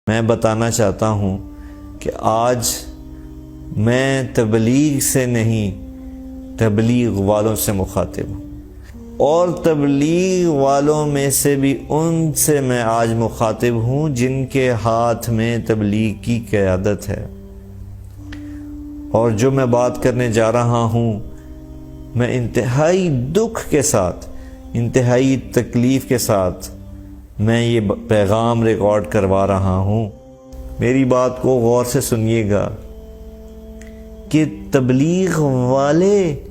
میں بتانا چاہتا ہوں کہ آج میں تبلیغ سے نہیں، تبلیغ والوں سے مخاطب ہوں، اور تبلیغ والوں میں سے بھی ان سے میں آج مخاطب ہوں جن کے ہاتھ میں تبلیغ کی قیادت ہے۔ اور جو میں بات کرنے جا رہا ہوں، میں انتہائی دکھ کے ساتھ، انتہائی تکلیف کے ساتھ میں یہ پیغام ریکارڈ کروا رہا ہوں۔ میری بات کو غور سے سنیے گا کہ تبلیغ والے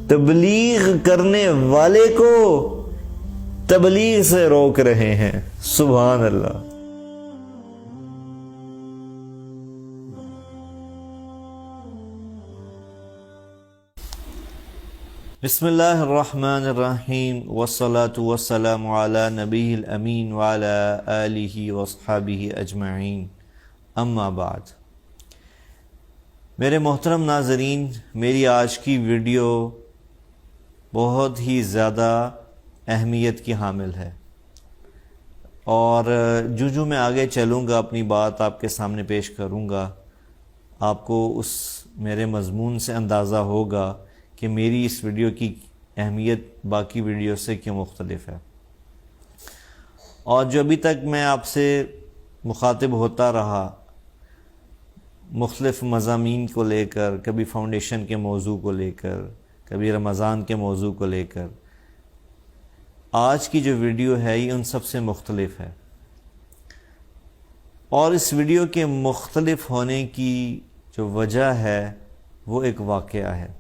تبلیغ کرنے والے کو تبلیغ سے روک رہے ہیں۔ سبحان اللہ۔ بسم اللہ الرحمن الرحیم، والصلاة والسلام علی نبی الامین وعلی آلہ واصحابہ اجمعین، اما بعد۔ میرے محترم ناظرین، میری آج کی ویڈیو بہت ہی زیادہ اہمیت کی حامل ہے، اور جو میں آگے چلوں گا، اپنی بات آپ کے سامنے پیش کروں گا، آپ کو اس میرے مضمون سے اندازہ ہوگا کہ میری اس ویڈیو کی اہمیت باقی ویڈیو سے کیوں مختلف ہے۔ اور جو ابھی تک میں آپ سے مخاطب ہوتا رہا، مختلف مضامین کو لے کر، کبھی فاؤنڈیشن کے موضوع کو لے کر، کبھی رمضان کے موضوع کو لے کر، آج کی جو ویڈیو ہے یہ ان سب سے مختلف ہے۔ اور اس ویڈیو کے مختلف ہونے کی جو وجہ ہے وہ ایک واقعہ ہے۔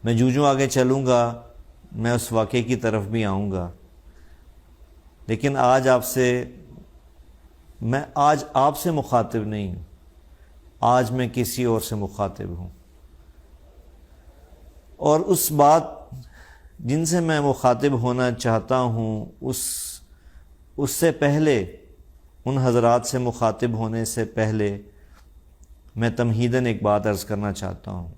میں جو آگے چلوں گا میں اس واقعے کی طرف بھی آؤں گا، لیکن آج آپ سے مخاطب نہیں ہوں، آج میں کسی اور سے مخاطب ہوں۔ اور اس بات جن سے میں مخاطب ہونا چاہتا ہوں، اس سے پہلے، ان حضرات سے مخاطب ہونے سے پہلے، میں تمہیداً ایک بات عرض کرنا چاہتا ہوں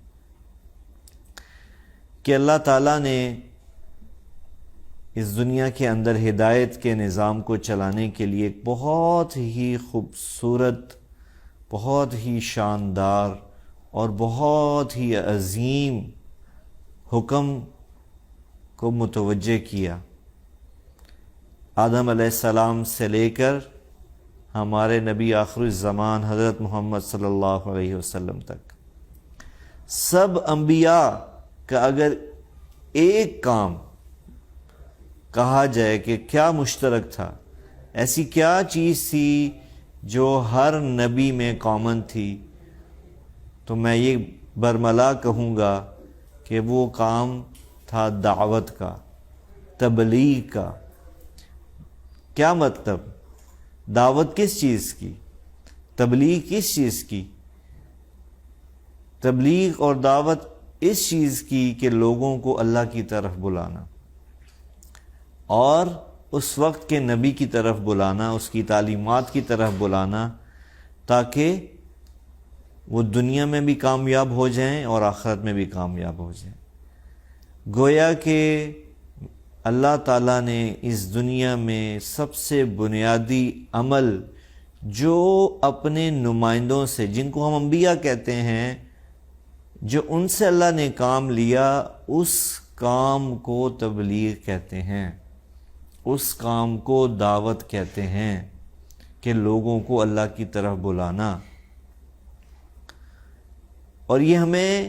کہ اللہ تعالیٰ نے اس دنیا کے اندر ہدایت کے نظام کو چلانے کے لیے ایک بہت ہی خوبصورت، بہت ہی شاندار اور بہت ہی عظیم حکم کو متوجہ کیا، آدم علیہ السلام سے لے کر ہمارے نبی آخر الزمان حضرت محمد صلی اللہ علیہ وسلم تک۔ سب انبیاء کا اگر ایک کام کہا جائے کہ کیا مشترک تھا، ایسی کیا چیز تھی جو ہر نبی میں کامن تھی، تو میں یہ برملا کہوں گا کہ وہ کام تھا دعوت کا، تبلیغ کا۔ کیا مطلب؟ دعوت کس چیز کی؟ تبلیغ کس چیز کی؟ تبلیغ اور دعوت اس چیز کی کہ لوگوں کو اللہ کی طرف بلانا، اور اس وقت کے نبی کی طرف بلانا، اس کی تعلیمات کی طرف بلانا، تاکہ وہ دنیا میں بھی کامیاب ہو جائیں اور آخرت میں بھی کامیاب ہو جائیں۔ گویا کہ اللہ تعالیٰ نے اس دنیا میں سب سے بنیادی عمل جو اپنے نمائندوں سے، جن کو ہم انبیاء کہتے ہیں، جو ان سے اللہ نے کام لیا، اس کام کو تبلیغ کہتے ہیں، اس کام کو دعوت کہتے ہیں، کہ لوگوں کو اللہ کی طرف بلانا۔ اور یہ ہمیں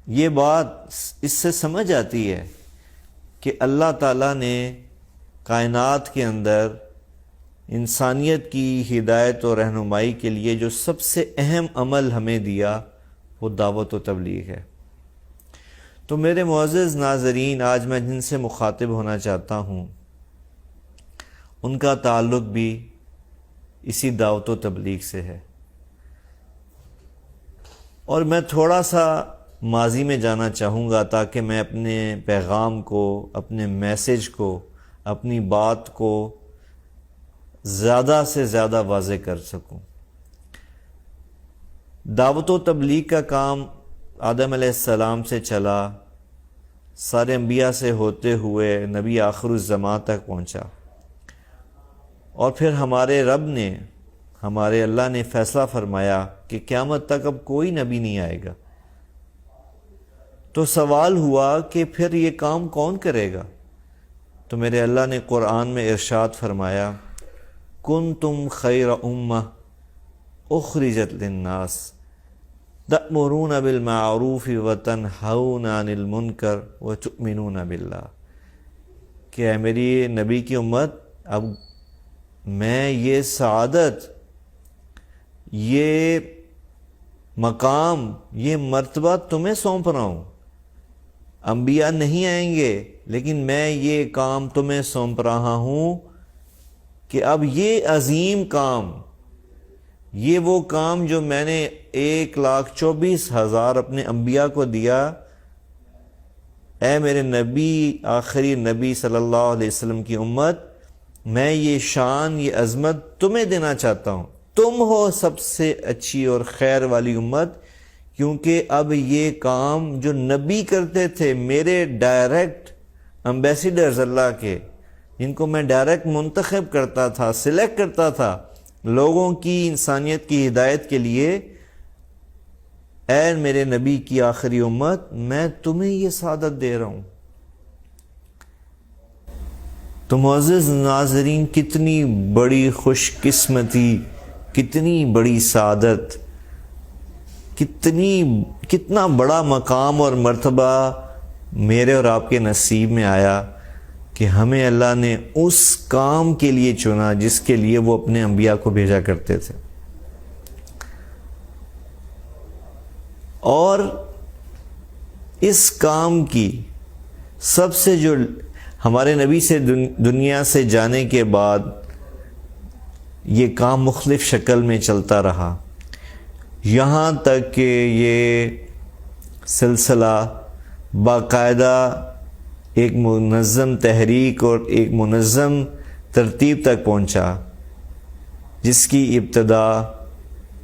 یہ بات اس سے سمجھ آتی ہے کہ اللہ تعالیٰ نے کائنات کے اندر انسانیت کی ہدایت و رہنمائی کے لیے جو سب سے اہم عمل ہمیں دیا وہ دعوت و تبلیغ ہے۔ تو میرے معزز ناظرین، آج میں جن سے مخاطب ہونا چاہتا ہوں ان کا تعلق بھی اسی دعوت و تبلیغ سے ہے۔ اور میں تھوڑا سا ماضی میں جانا چاہوں گا تاکہ میں اپنے پیغام کو، اپنے میسج کو، اپنی بات کو زیادہ سے زیادہ واضح کر سکوں۔ دعوت و تبلیغ کا کام آدم علیہ السلام سے چلا، سارے انبیاء سے ہوتے ہوئے نبی آخر الزمان تک پہنچا، اور پھر ہمارے رب نے، ہمارے اللہ نے فیصلہ فرمایا کہ قیامت تک اب کوئی نبی نہیں آئے گا۔ تو سوال ہوا کہ پھر یہ کام کون کرے گا؟ تو میرے اللہ نے قرآن میں ارشاد فرمایا، کنتم خیر امہ اخرجت للناس تأمرون بالمعروف وتنہون عن المنکر وتؤمنون باللہ، کہ اے میری نبی کی امت، اب میں یہ سعادت، یہ مقام، یہ مرتبہ تمہیں سونپ رہا ہوں۔ انبیاء نہیں آئیں گے، لیکن میں یہ کام تمہیں سونپ رہا ہوں کہ اب یہ عظیم کام، یہ وہ کام جو میں نے 1,24,000 اپنے انبیاء کو دیا، اے میرے نبی، آخری نبی صلی اللہ علیہ وسلم کی امت، میں یہ شان، یہ عظمت تمہیں دینا چاہتا ہوں۔ تم ہو سب سے اچھی اور خیر والی امت، کیونکہ اب یہ کام جو نبی کرتے تھے، میرے ڈائریکٹ امبیسیڈرز اللہ کے، جن کو میں ڈائریکٹ منتخب کرتا تھا، سلیکٹ کرتا تھا لوگوں کی، انسانیت کی ہدایت کے لیے، اے میرے نبی کی آخری امت، میں تمہیں یہ سعادت دے رہا ہوں۔ تو معزز ناظرین، کتنی بڑی خوش قسمتی، کتنی بڑی سعادت، کتنا بڑا مقام اور مرتبہ میرے اور آپ کے نصیب میں آیا کہ ہمیں اللہ نے اس کام کے لیے چنا جس کے لیے وہ اپنے انبیاء کو بھیجا کرتے تھے۔ اور اس کام کی سب سے جو ہمارے نبی سے دنیا سے جانے کے بعد یہ کام مختلف شکل میں چلتا رہا، یہاں تک کہ یہ سلسلہ باقاعدہ ایک منظم تحریک اور ایک منظم ترتیب تک پہنچا، جس کی ابتدا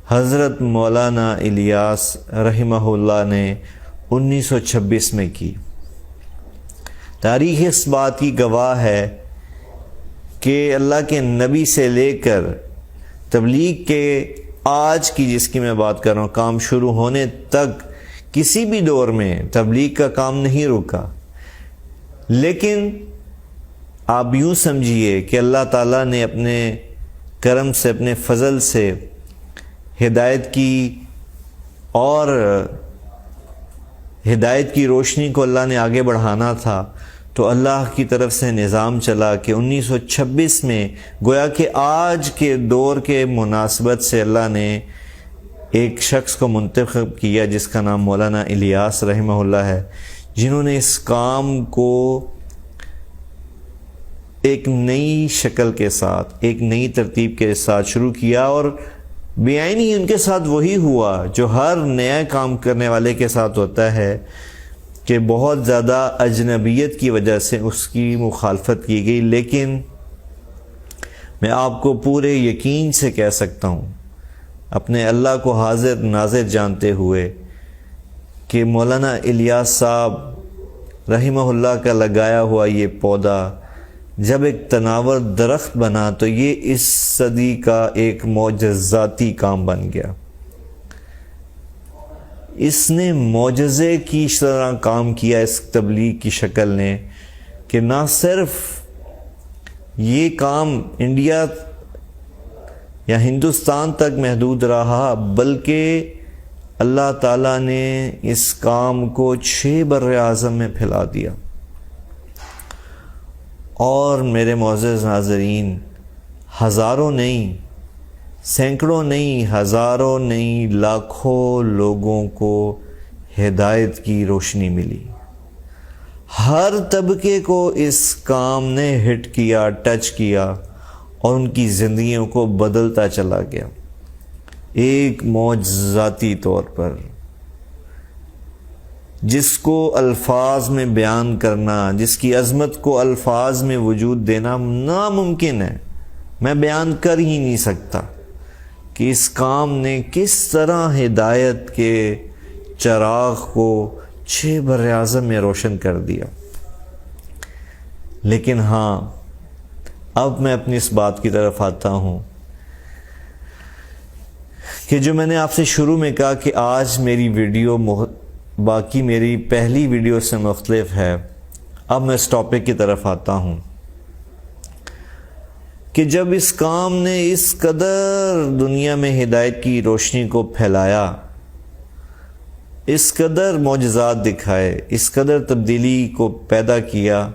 حضرت مولانا الیاس رحمہ اللہ نے 1926 میں کی۔ تاریخ اس بات کی گواہ ہے کہ اللہ کے نبی سے لے کر تبلیغ کے آج کی، جس کی میں بات کر رہا ہوں، کام شروع ہونے تک کسی بھی دور میں تبلیغ کا کام نہیں رکا۔ لیکن آپ یوں سمجھیے کہ اللہ تعالیٰ نے اپنے کرم سے، اپنے فضل سے ہدایت کی، اور ہدایت کی روشنی کو اللہ نے آگے بڑھانا تھا، تو اللہ کی طرف سے نظام چلا کہ 1926 میں گویا کہ آج کے دور کے مناسبت سے اللہ نے ایک شخص کو منتخب کیا جس کا نام مولانا الیاس رحمہ اللہ ہے، جنہوں نے اس کام کو ایک نئی شکل کے ساتھ، ایک نئی ترتیب کے ساتھ شروع کیا، اور بیان ہی ان کے ساتھ وہی ہوا جو ہر نیا کام کرنے والے کے ساتھ ہوتا ہے، کہ بہت زیادہ اجنبیت کی وجہ سے اس کی مخالفت کی گئی۔ لیکن میں آپ کو پورے یقین سے کہہ سکتا ہوں، اپنے اللہ کو حاضر ناظر جانتے ہوئے، کہ مولانا الیاس صاحب رحمہ اللہ کا لگایا ہوا یہ پودا جب ایک تناور درخت بنا، تو یہ اس صدی کا ایک معجزاتی کام بن گیا۔ اس نے معجزے کی طرح کام کیا اس تبلیغ کی شکل نے، کہ نہ صرف یہ کام انڈیا یا ہندوستان تک محدود رہا، بلکہ اللہ تعالیٰ نے اس کام کو 6 بر اعظم میں پھیلا دیا۔ اور میرے معزز ناظرین، ہزاروں نہیں، سینکڑوں نہیں، ہزاروں نہیں، لاکھوں لوگوں کو ہدایت کی روشنی ملی۔ ہر طبقے کو اس کام نے ہٹ کیا، ٹچ کیا، اور ان کی زندگیوں کو بدلتا چلا گیا ایک معجزاتی طور پر، جس کو الفاظ میں بیان کرنا، جس کی عظمت کو الفاظ میں وجود دینا ناممکن ہے۔ میں بیان کر ہی نہیں سکتا کہ اس کام نے کس طرح ہدایت کے چراغ کو 6 براعظم میں روشن کر دیا۔ لیکن ہاں، اب میں اپنی اس بات کی طرف آتا ہوں کہ جو میں نے آپ سے شروع میں کہا کہ آج میری ویڈیو باقی میری پہلی ویڈیو سے مختلف ہے۔ اب میں اس ٹاپک کی طرف آتا ہوں کہ جب اس کام نے اس قدر دنیا میں ہدایت کی روشنی کو پھیلایا، اس قدر معجزات دکھائے، اس قدر تبدیلی کو پیدا کیا،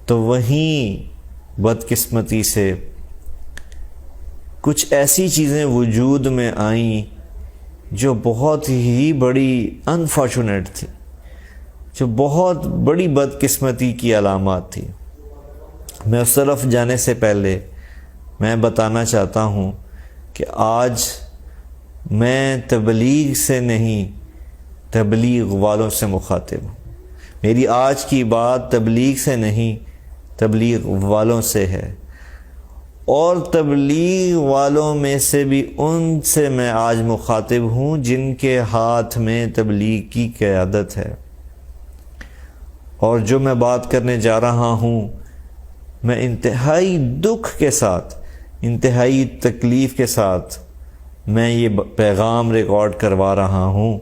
تو وہیں بدقسمتی سے کچھ ایسی چیزیں وجود میں آئیں جو بہت ہی بڑی انفارچونیٹ تھی، جو بہت بڑی بدقسمتی کی علامات تھی۔ میں اس طرف جانے سے پہلے میں بتانا چاہتا ہوں کہ آج میں تبلیغ سے نہیں، تبلیغ والوں سے مخاطب ہوں۔ میری آج کی بات تبلیغ سے نہیں، تبلیغ والوں سے ہے، اور تبلیغ والوں میں سے بھی ان سے میں آج مخاطب ہوں جن کے ہاتھ میں تبلیغ کی قیادت ہے۔ اور جو میں بات کرنے جا رہا ہوں، میں انتہائی دکھ کے ساتھ، انتہائی تکلیف کے ساتھ میں یہ پیغام ریکارڈ کروا رہا ہوں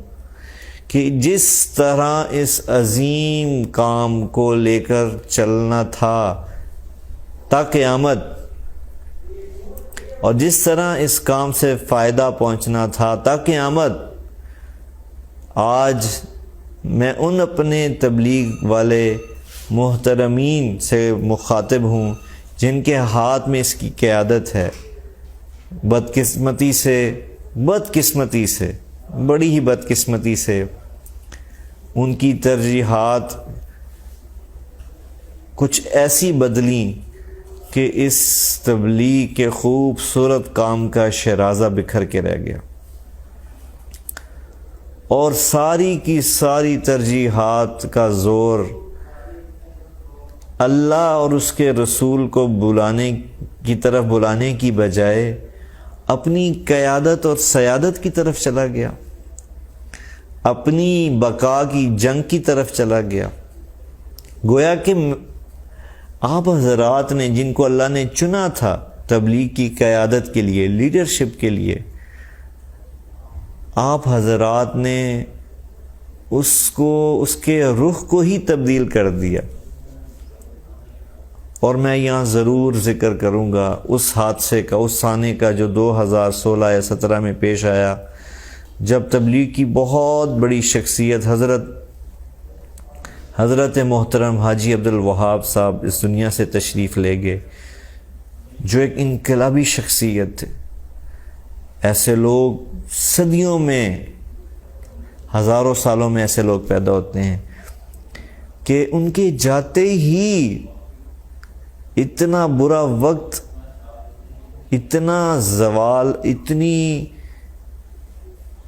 کہ جس طرح اس عظیم کام کو لے کر چلنا تھا تا قیامت، اور جس طرح اس کام سے فائدہ پہنچنا تھا تا قیامت، آج میں ان اپنے تبلیغ والے محترمین سے مخاطب ہوں جن کے ہاتھ میں اس کی قیادت ہے۔ بدقسمتی سے بڑی ہی بدقسمتی سے ان کی ترجیحات کچھ ایسی بدلیں کہ اس تبلیغ کے خوبصورت کام کا شیرازہ بکھر کے رہ گیا، اور ساری کی ساری ترجیحات کا زور اللہ اور اس کے رسول کو بلانے کی بجائے اپنی قیادت اور سیادت کی طرف چلا گیا، اپنی بقا کی جنگ کی طرف چلا گیا۔ گویا کہ آپ حضرات نے، جن کو اللہ نے چنا تھا تبلیغ کی قیادت کے لیے، لیڈرشپ کے لیے، آپ حضرات نے اس کے رخ کو ہی تبدیل کر دیا۔ اور میں یہاں ضرور ذکر کروں گا اس حادثے کا، اس سانے کا جو 2016 یا 17 میں پیش آیا، جب تبلیغ کی بہت بڑی شخصیت حضرت محترم حاجی عبدالوہاب صاحب اس دنیا سے تشریف لے گئے، جو ایک انقلابی شخصیت تھے۔ ایسے لوگ صدیوں میں، ہزاروں سالوں میں ایسے لوگ پیدا ہوتے ہیں کہ ان کے جاتے ہی اتنا برا وقت، اتنا زوال، اتنی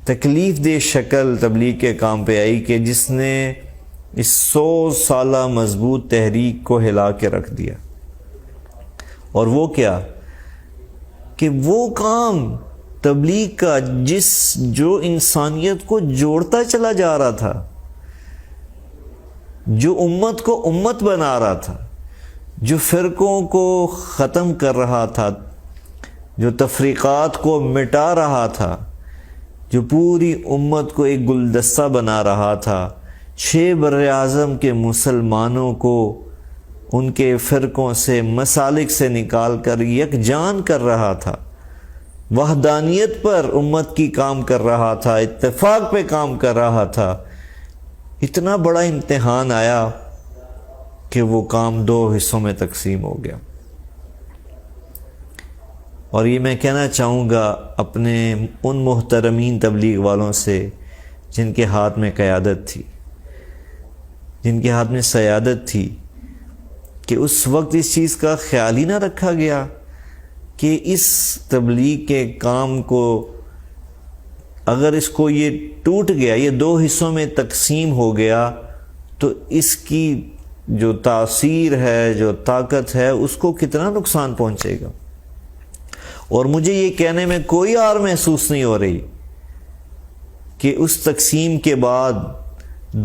تکلیف دہ شکل تبلیغ کے کام پہ آئی کہ جس نے اس 100 سالہ مضبوط تحریک کو ہلا کے رکھ دیا۔ اور وہ کیا کہ وہ کام تبلیغ کا جو انسانیت کو جوڑتا چلا جا رہا تھا، جو امت کو امت بنا رہا تھا، جو فرقوں کو ختم کر رہا تھا، جو تفریقات کو مٹا رہا تھا، جو پوری امت کو ایک گلدستہ بنا رہا تھا، 6 براعظم کے مسلمانوں کو ان کے فرقوں سے، مسالک سے نکال کر یکجان کر رہا تھا، وحدانیت پر امت کی کام کر رہا تھا، اتفاق پہ کام کر رہا تھا، اتنا بڑا امتحان آیا کہ وہ کام 2 حصوں میں تقسیم ہو گیا۔ اور یہ میں کہنا چاہوں گا اپنے ان محترمین تبلیغ والوں سے جن کے ہاتھ میں قیادت تھی، جن کے ہاتھ میں سیادت تھی، کہ اس وقت اس چیز کا خیال ہی نہ رکھا گیا کہ اس تبلیغ کے کام کو، اگر اس کو یہ ٹوٹ گیا، یہ 2 حصوں میں تقسیم ہو گیا، تو اس کی جو تاثیر ہے، جو طاقت ہے، اس کو کتنا نقصان پہنچے گا۔ اور مجھے یہ کہنے میں کوئی آر محسوس نہیں ہو رہی کہ اس تقسیم کے بعد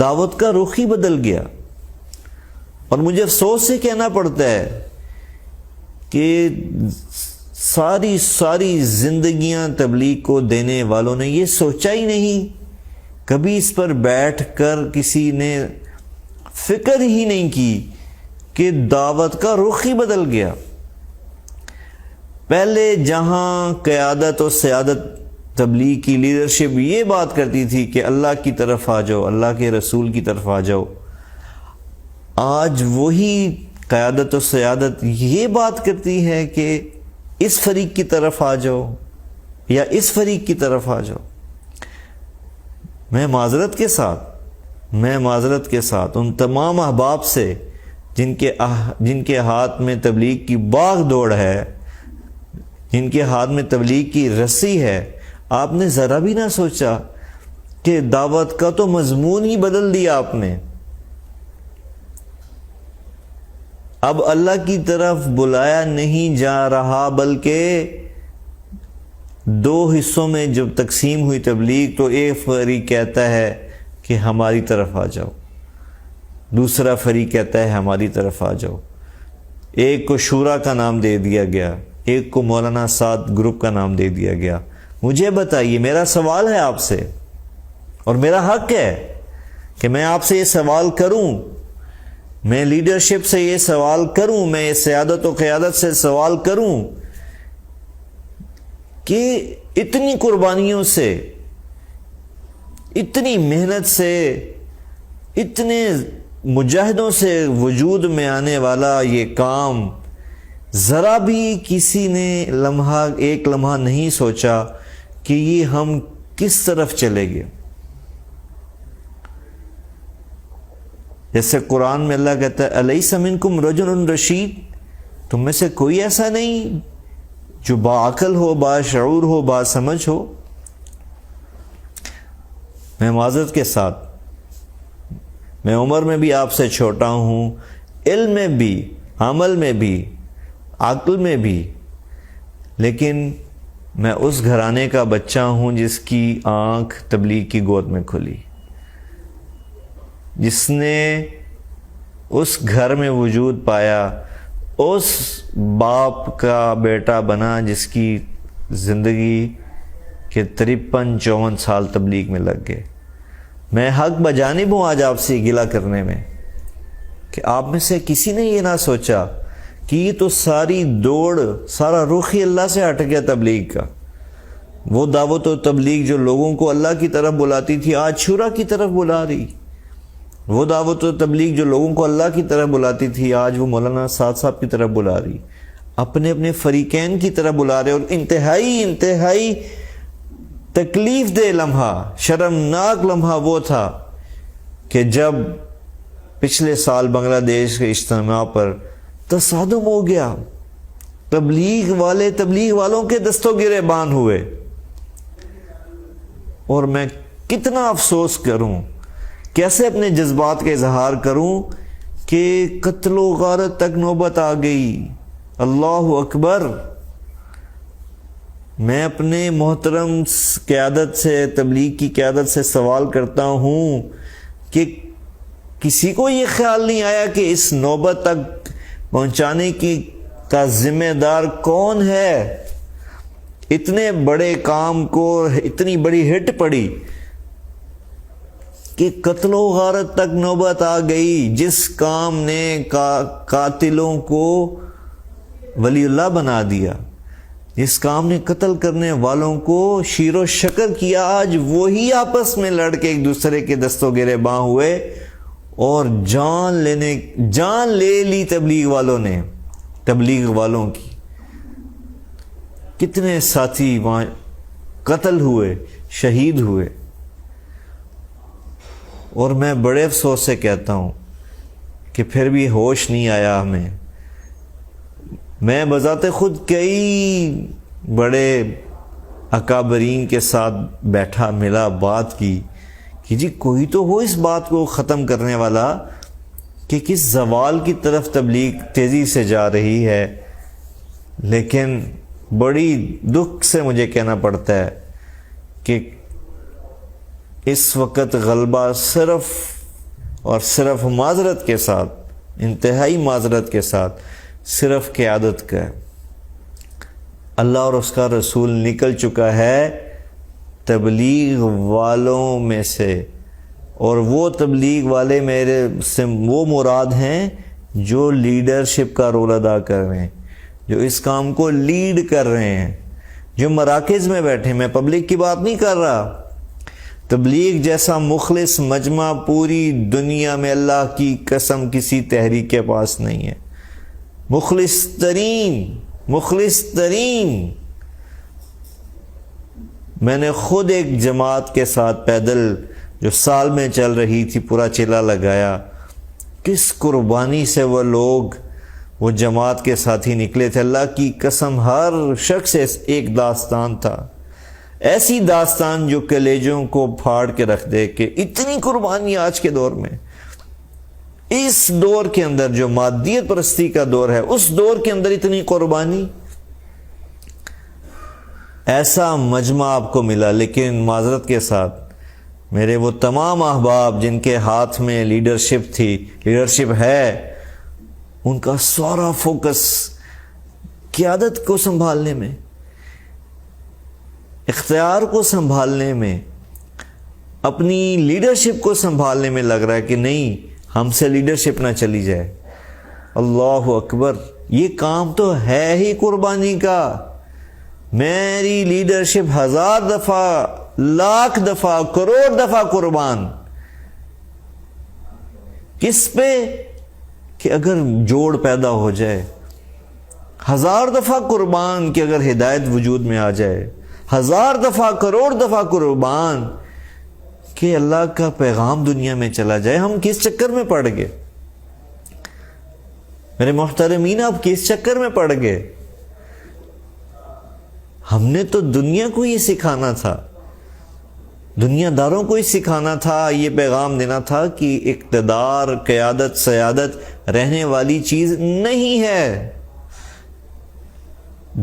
دعوت کا رخ ہی بدل گیا. اور مجھے افسوس سے کہنا پڑتا ہے کہ ساری زندگیاں تبلیغ کو دینے والوں نے یہ سوچا ہی نہیں، کبھی اس پر بیٹھ کر کسی نے فکر ہی نہیں کی کہ دعوت کا رخ ہی بدل گیا. پہلے جہاں قیادت و سیادت تبلیغ کی لیڈرشپ یہ بات کرتی تھی کہ اللہ کی طرف آ جاؤ، اللہ کے رسول کی طرف آ جاؤ، آج وہی قیادت و سیادت یہ بات کرتی ہے کہ اس فریق کی طرف آ جاؤ یا اس فریق کی طرف آ جاؤ. میں معذرت کے ساتھ ان تمام احباب سے جن کے ہاتھ میں تبلیغ کی باغ دوڑ ہے، جن کے ہاتھ میں تبلیغ کی رسی ہے، آپ نے ذرا بھی نہ سوچا کہ دعوت کا تو مضمون ہی بدل دیا آپ نے. اب اللہ کی طرف بلایا نہیں جا رہا، بلکہ دو حصوں میں جب تقسیم ہوئی تبلیغ تو ایک فریق کہتا ہے کہ ہماری طرف آ جاؤ، دوسرا فریق کہتا ہے ہماری طرف آ جاؤ. ایک کو شورا کا نام دے دیا گیا، ایک کو مولانا سعد گروپ کا نام دے دیا گیا. مجھے بتائیے، میرا سوال ہے آپ سے اور میرا حق ہے کہ میں آپ سے یہ سوال کروں، میں لیڈرشپ سے یہ سوال کروں، میں سیادت و قیادت سے سوال کروں کہ اتنی قربانیوں سے، اتنی محنت سے، اتنے مجاہدوں سے وجود میں آنے والا یہ کام ذرا بھی کسی نے ایک لمحہ نہیں سوچا کہ یہ ہم کس طرف چلے گئے. جیسے قرآن میں اللہ کہتا ہے الیس منکم رجل رشید، تم میں سے کوئی ایسا نہیں جو باعقل ہو، باشعور ہو، باسمجھ ہو. میں معذرت کے ساتھ، میں عمر میں بھی آپ سے چھوٹا ہوں، علم میں بھی، عمل میں بھی، عقل میں بھی، لیکن میں اس گھرانے کا بچہ ہوں جس کی آنکھ تبلیغ کی گود میں کھلی، جس نے اس گھر میں وجود پایا، اس باپ کا بیٹا بنا جس کی زندگی کے 53-54 سال تبلیغ میں لگ گئے. میں حق بجانب ہوں آج آپ سے گلہ کرنے میں کہ آپ میں سے کسی نے یہ نہ سوچا کہ یہ تو ساری دوڑ، سارا رخ ہی اللہ سے ہٹ گیا تبلیغ کا. وہ دعوت و تبلیغ جو لوگوں کو اللہ کی طرف بلاتی تھی آج شورا کی طرف بلا رہی. وہ دعوت و تبلیغ جو لوگوں کو اللہ کی طرف بلاتی تھی آج وہ مولانا سعد صاحب کی طرف بلا رہی، اپنے اپنے فریقین کی طرف بلا رہے. اور انتہائی تکلیف دہ لمحہ، شرمناک لمحہ وہ تھا کہ جب پچھلے سال بنگلہ دیش کے اجتماع پر تصادم ہو گیا، تبلیغ والوں کے دستوں گرے بان ہوئے. اور میں کتنا افسوس کروں، کیسے اپنے جذبات کا اظہار کروں کہ قتل و غارت تک نوبت آ گئی. اللہ اکبر. میں اپنے محترم قیادت سے، تبلیغ کی قیادت سے سوال کرتا ہوں کہ کسی کو یہ خیال نہیں آیا کہ اس نوبت تک پہنچانے کا ذمہ دار کون ہے؟ اتنے بڑے کام کو اتنی بڑی ہٹ پڑی کہ قتل و غارت تک نوبت آ گئی. جس کام نے قاتلوں کو ولی اللہ بنا دیا، جس کام نے قتل کرنے والوں کو شیر و شکر کیا، آج وہی آپس میں لڑ کے ایک دوسرے کے دستوں گرے باں ہوئے اور جان لے لی تبلیغ والوں نے. تبلیغ والوں کی کتنے ساتھی وہاں قتل ہوئے، شہید ہوئے. اور میں بڑے افسوس سے کہتا ہوں کہ پھر بھی ہوش نہیں آیا ہمیں. میں بذات خود کئی بڑے اکابرین کے ساتھ بیٹھا، ملا، بات کی کہ جی کوئی تو ہو اس بات کو ختم کرنے والا کہ کس زوال کی طرف تبلیغ تیزی سے جا رہی ہے. لیکن بڑی دکھ سے مجھے کہنا پڑتا ہے کہ اس وقت غلبہ صرف اور صرف معذرت کے ساتھ، انتہائی معذرت کے ساتھ صرف قیادت کا ہے۔ اللہ اور اس کا رسول نکل چکا ہے تبلیغ والوں میں سے، اور وہ تبلیغ والے میرے سے وہ مراد ہیں جو لیڈرشپ کا رول ادا کر رہے ہیں، جو اس کام کو لیڈ کر رہے ہیں، جو مراکز میں بیٹھے۔ میں پبلک کی بات نہیں کر رہا۔ تبلیغ جیسا مخلص مجمع پوری دنیا میں اللہ کی قسم کسی تحریک کے پاس نہیں ہے۔ مخلص ترین۔ میں نے خود ایک جماعت کے ساتھ پیدل جو سال میں چل رہی تھی پورا چلا لگایا، کس قربانی سے وہ لوگ وہ جماعت کے ساتھی نکلے تھے۔ اللہ کی قسم ہر شخص ایک داستان تھا، ایسی داستان جو کلیجوں کو پھاڑ کے رکھ دے کہ اتنی قربانی آج کے دور میں، اس دور کے اندر جو مادیت پرستی کا دور ہے، اس دور کے اندر اتنی قربانی۔ ایسا مجمع آپ کو ملا، لیکن معذرت کے ساتھ میرے وہ تمام احباب جن کے ہاتھ میں لیڈرشپ ہے، ان کا سارا فوکس قیادت کو سنبھالنے میں، اختیار کو سنبھالنے میں، اپنی لیڈرشپ کو سنبھالنے میں لگ رہا ہے کہ نہیں ہم سے لیڈرشپ نہ چلی جائے۔ اللہ اکبر، یہ کام تو ہے ہی قربانی کا۔ میری لیڈرشپ 1000 دفعہ، لاکھ دفعہ، کروڑ دفعہ قربان، کس پہ؟ کہ اگر جوڑ پیدا ہو جائے، 1000 دفعہ قربان کہ اگر ہدایت وجود میں آ جائے، 1000 دفعہ، کروڑ دفعہ قربان کہ اللہ کا پیغام دنیا میں چلا جائے۔ ہم کس چکر میں پڑ گئے میرے محترمین؟ آپ کس چکر میں پڑ گئے؟ ہم نے تو دنیا کو یہ سکھانا تھا، دنیا داروں کو ہی سکھانا تھا، یہ پیغام دینا تھا کہ اقتدار، قیادت، سیادت رہنے والی چیز نہیں ہے۔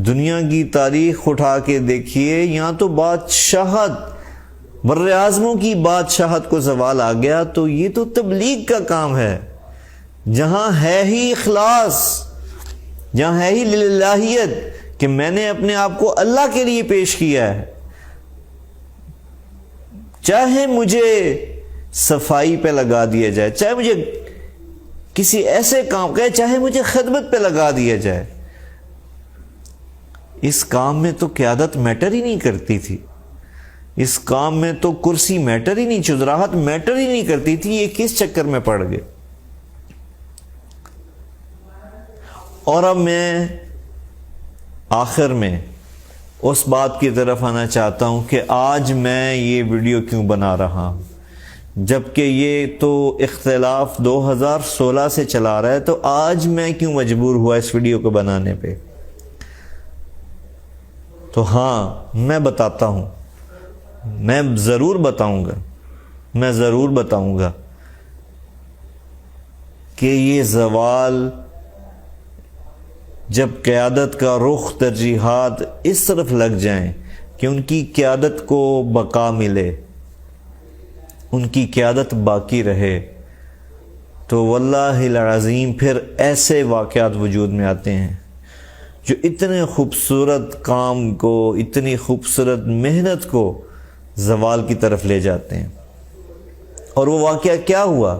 دنیا کی تاریخ اٹھا کے دیکھیے، یہاں تو بادشاہت، بر اعظموں کی بادشاہت کو زوال آ گیا، تو یہ تو تبلیغ کا کام ہے۔ جہاں ہے ہی اخلاص، جہاں ہے ہی للہیت کہ میں نے اپنے آپ کو اللہ کے لیے پیش کیا ہے، چاہے مجھے صفائی پہ لگا دیا جائے، چاہے مجھے کسی ایسے کام کا، چاہے مجھے خدمت پہ لگا دیا جائے، اس کام میں تو قیادت میٹر ہی نہیں کرتی تھی، اس کام میں تو کرسی میٹر ہی نہیں، چودراہٹ میٹر ہی نہیں کرتی تھی۔ یہ کس چکر میں پڑ گئے؟ اور اب میں آخر میں اس بات کی طرف آنا چاہتا ہوں کہ آج میں یہ ویڈیو کیوں بنا رہا ہوں، جبکہ یہ تو اختلاف 2016 سے چلا رہا ہے، تو آج میں کیوں مجبور ہوا اس ویڈیو کو بنانے پہ؟ تو ہاں، میں بتاتا ہوں، میں ضرور بتاؤں گا کہ یہ زوال، جب قیادت کا رخ، ترجیحات اس طرف لگ جائیں کہ ان کی قیادت کو بقا ملے، ان کی قیادت باقی رہے، تو واللہ العظیم پھر ایسے واقعات وجود میں آتے ہیں جو اتنے خوبصورت کام کو، اتنی خوبصورت محنت کو زوال کی طرف لے جاتے ہیں۔ اور وہ واقعہ کیا ہوا؟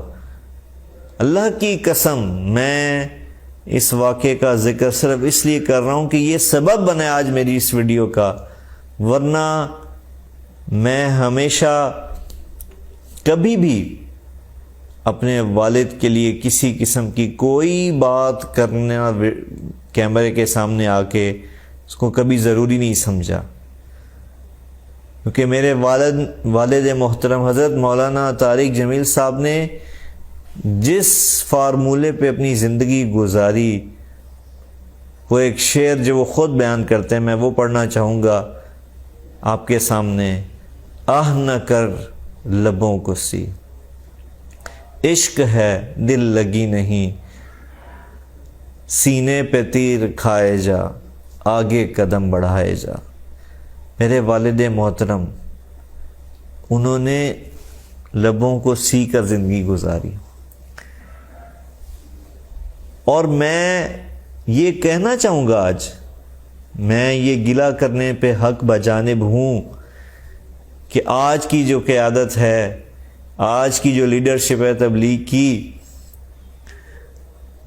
اللہ کی قسم، میں اس واقعے کا ذکر صرف اس لیے کر رہا ہوں کہ یہ سبب بنے آج میری اس ویڈیو کا، ورنہ میں ہمیشہ کبھی بھی اپنے والد کے لیے کسی قسم کی کوئی بات کرنا کیمرے کے سامنے آ کے اس کو کبھی ضروری نہیں سمجھا، کیونکہ میرے والد محترم حضرت مولانا طارق جمیل صاحب نے جس فارمولے پہ اپنی زندگی گزاری، وہ ایک شعر جو وہ خود بیان کرتے ہیں، میں وہ پڑھنا چاہوں گا آپ کے سامنے۔ آہ نہ کر لبوں کو سی، عشق ہے دل لگی نہیں، سینے پہ تیر کھائے جا، آگے قدم بڑھائے جا۔ میرے والد محترم، انہوں نے لبوں کو سی کر زندگی گزاری، اور میں یہ کہنا چاہوں گا، آج میں یہ گلہ کرنے پہ حق بجانب ہوں کہ آج کی جو قیادت ہے، آج کی جو لیڈرشپ ہے تبلیغ کی،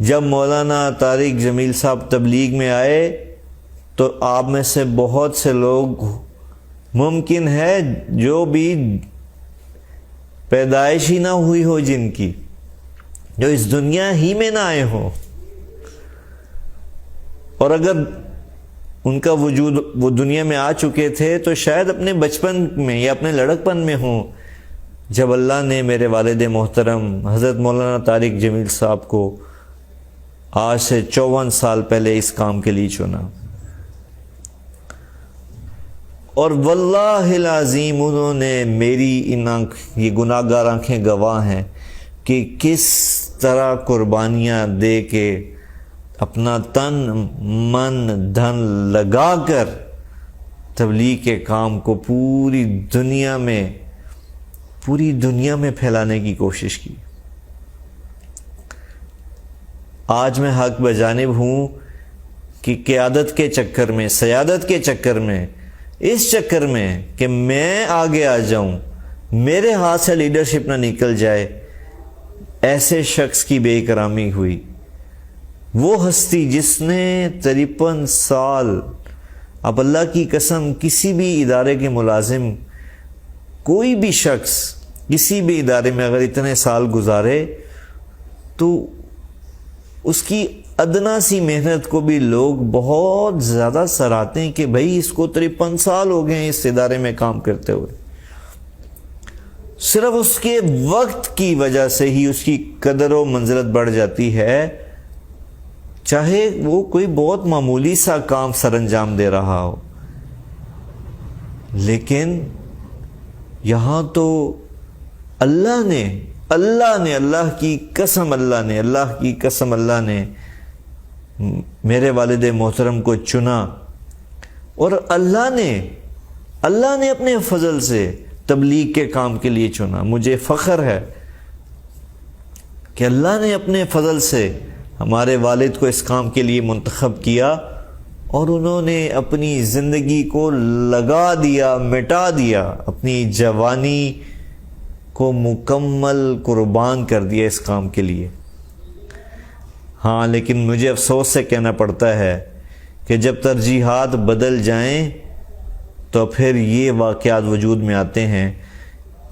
جب مولانا طارق جمیل صاحب تبلیغ میں آئے تو آپ میں سے بہت سے لوگ ممکن ہے جو بھی پیدائش ہی نہ ہوئی ہو، جن کی جو اس دنیا ہی میں نہ آئے ہوں، اور اگر ان کا وجود وہ دنیا میں آ چکے تھے تو شاید اپنے بچپن میں یا اپنے لڑکپن میں ہوں، جب اللہ نے میرے والد محترم حضرت مولانا طارق جمیل صاحب کو آج سے 54 سال پہلے اس کام کے لیے چنا۔ اور واللہ العظیم انہوں نے میری یہ گناہگار آنکھیں گواہ ہیں کہ کس طرح قربانیاں دے کے اپنا تن من دھن لگا کر تبلیغ کے کام کو پوری دنیا میں پھیلانے کی کوشش کی۔ آج میں حق بجانب ہوں کہ قیادت کے چکر میں، سیادت کے چکر میں، اس چکر میں کہ میں آگے آ جاؤں، میرے ہاتھ سے لیڈرشپ نہ نکل جائے، ایسے شخص کی بے اکرامی ہوئی۔ وہ ہستی جس نے 53 سال، اب اللہ کی قسم کسی بھی ادارے کے ملازم، کوئی بھی شخص کسی بھی ادارے میں اگر اتنے سال گزارے تو اس کی ادنا سی محنت کو بھی لوگ بہت زیادہ سراہتے ہیں کہ بھئی اس کو 53 سال ہو گئے ہیں اس ادارے میں کام کرتے ہوئے۔ صرف اس کے وقت کی وجہ سے ہی اس کی قدر و منزلت بڑھ جاتی ہے، چاہے وہ کوئی بہت معمولی سا کام سر انجام دے رہا ہو۔ لیکن یہاں تو اللہ نے اللہ کی قسم اللہ نے میرے والد محترم کو چنا، اور اللہ نے اپنے فضل سے تبلیغ کے کام کے لیے چنا۔ مجھے فخر ہے کہ اللہ نے اپنے فضل سے ہمارے والد کو اس کام کے لیے منتخب کیا، اور انہوں نے اپنی زندگی کو لگا دیا، مٹا دیا، اپنی جوانی کو مکمل قربان کر دیا اس کام کے لیے۔ ہاں، لیکن مجھے افسوس سے کہنا پڑتا ہے کہ جب ترجیحات بدل جائیں تو پھر یہ واقعات وجود میں آتے ہیں